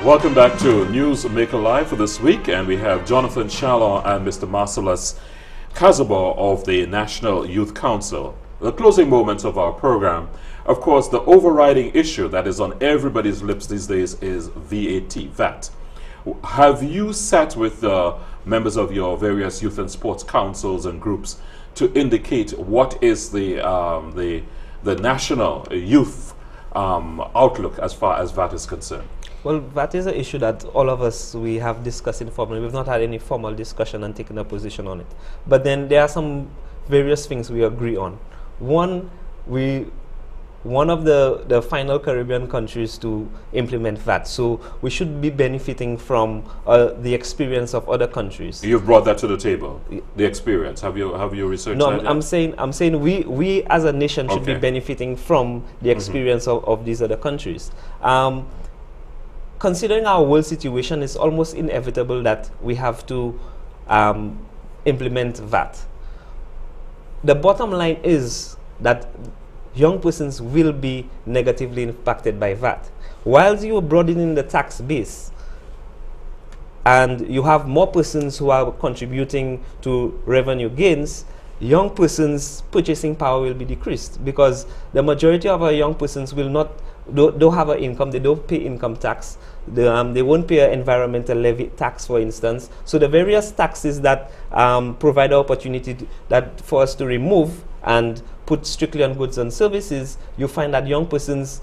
Welcome back to News Maker Live for this week, and we have Jonathan Shalon and Mr. Marcellus Kazabor of the National Youth Council. The closing moments of our program. Of course, the overriding issue that is on everybody's lips these days is VAT. Have you sat with members of your various youth and sports councils and groups to indicate what is the national youth outlook as far as VAT is concerned? Well, that is an issue that all of us, we have discussed informally. We've not had any formal discussion and taken a position on it. But then there are some various things we agree on. One of the final Caribbean countries to implement VAT. So we should be benefiting from the experience of other countries. You've brought that to the table, the experience. Have you researched that? No, I'm saying we as a nation should be benefiting from the experience of these other countries. Considering our world situation, it's almost inevitable that we have to implement VAT. The bottom line is that young persons will be negatively impacted by VAT. Whilst you are broadening the tax base and you have more persons who are contributing to revenue gains, young persons' purchasing power will be decreased, because the majority of our young persons will not don't have an income. They don't pay income tax. They won't pay an environmental levy tax, for instance. So the various taxes that provide the opportunity for us to remove and put strictly on goods and services, you find that young persons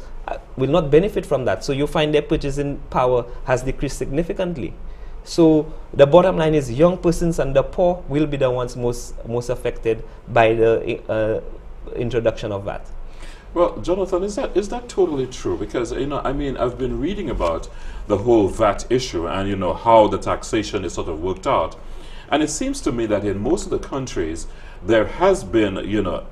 will not benefit from that. So you find their purchasing power has decreased significantly. So the bottom line is young persons and the poor will be the ones most affected by the introduction of VAT. Well, Jonathan, is that totally true? Because, I mean, I've been reading about the whole VAT issue and, how the taxation is sort of worked out. And it seems to me that in most of the countries, there has been,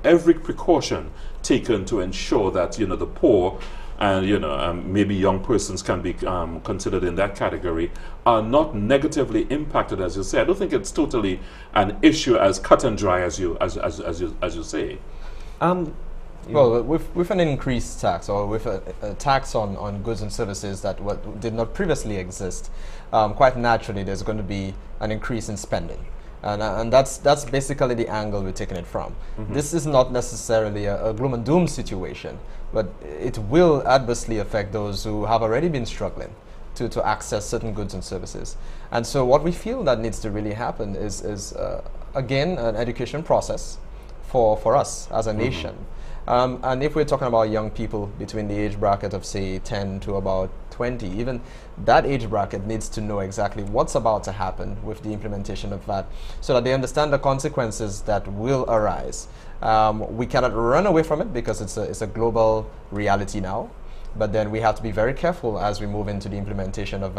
every precaution taken to ensure that, the poor and, maybe young persons can be considered in that category are not negatively impacted, as you say. I don't think it's totally an issue as cut and dry as you say. Well, with an increased tax, or with a tax on goods and services that did not previously exist, quite naturally there's going to be an increase in spending. And that's basically the angle we're taking it from. This is not necessarily a gloom and doom situation, but it will adversely affect those who have already been struggling to access certain goods and services. And so what we feel that needs to really happen is again, an education process for us as a nation. And if we're talking about young people between the age bracket of, say, 10 to about 20, even that age bracket needs to know exactly what's about to happen with the implementation of that, so that they understand the consequences that will arise. We cannot run away from it because it's a global reality now, but then we have to be very careful as we move into the implementation of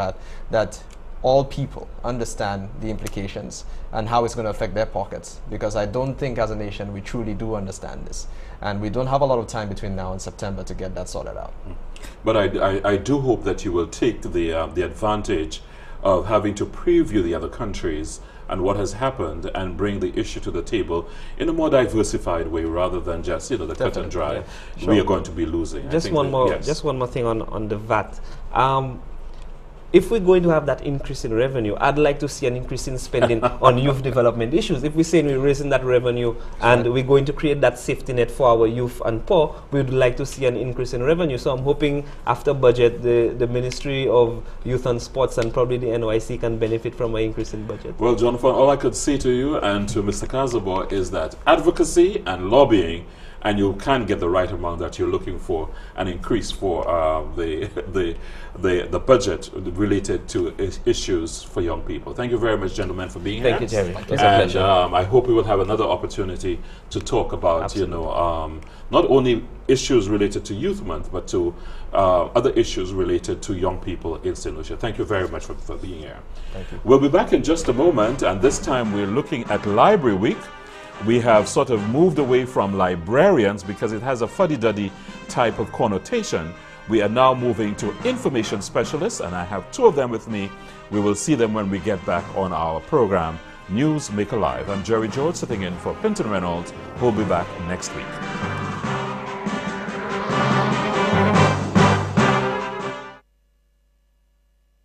that all people understand the implications and how it's going to affect their pockets, because I don't think as a nation we truly do understand this, and we don't have a lot of time between now and September to get that sorted out. But I do hope that you will take the advantage of having to preview the other countries and what has happened and bring the issue to the table in a more diversified way, rather than just the cut and dry. Yeah. Sure. We are going to be losing. Just one more thing on the VAT. If we're going to have that increase in revenue, I'd like to see an increase in spending on youth development issues. If we're saying we're raising that revenue and we're going to create that safety net for our youth and poor, we would like to see an increase in revenue. So I'm hoping after budget, the Ministry of Youth and Sports and probably the NYC can benefit from an increase in budget. Well, Jonathan, all I could say to you and to Mr. Kazabor is that advocacy and lobbying, and you can get the right amount that you're looking for, an increase for the budget related to issues for young people. Thank you very much, gentlemen, for being here. Thank you, Jerry. It's a and pleasure. I hope we will have another opportunity to talk about, not only issues related to Youth Month, but to other issues related to young people in St. Lucia. Thank you very much for being here. Thank you. We'll be back in just a moment, and this time we're looking at Library Week. We have sort of moved away from librarians because it has a fuddy-duddy type of connotation. We are now moving to information specialists, and I have two of them with me. We will see them when we get back on our program, News Maker Live. I'm Jerry George, sitting in for Pinton Reynolds, who will be back next week.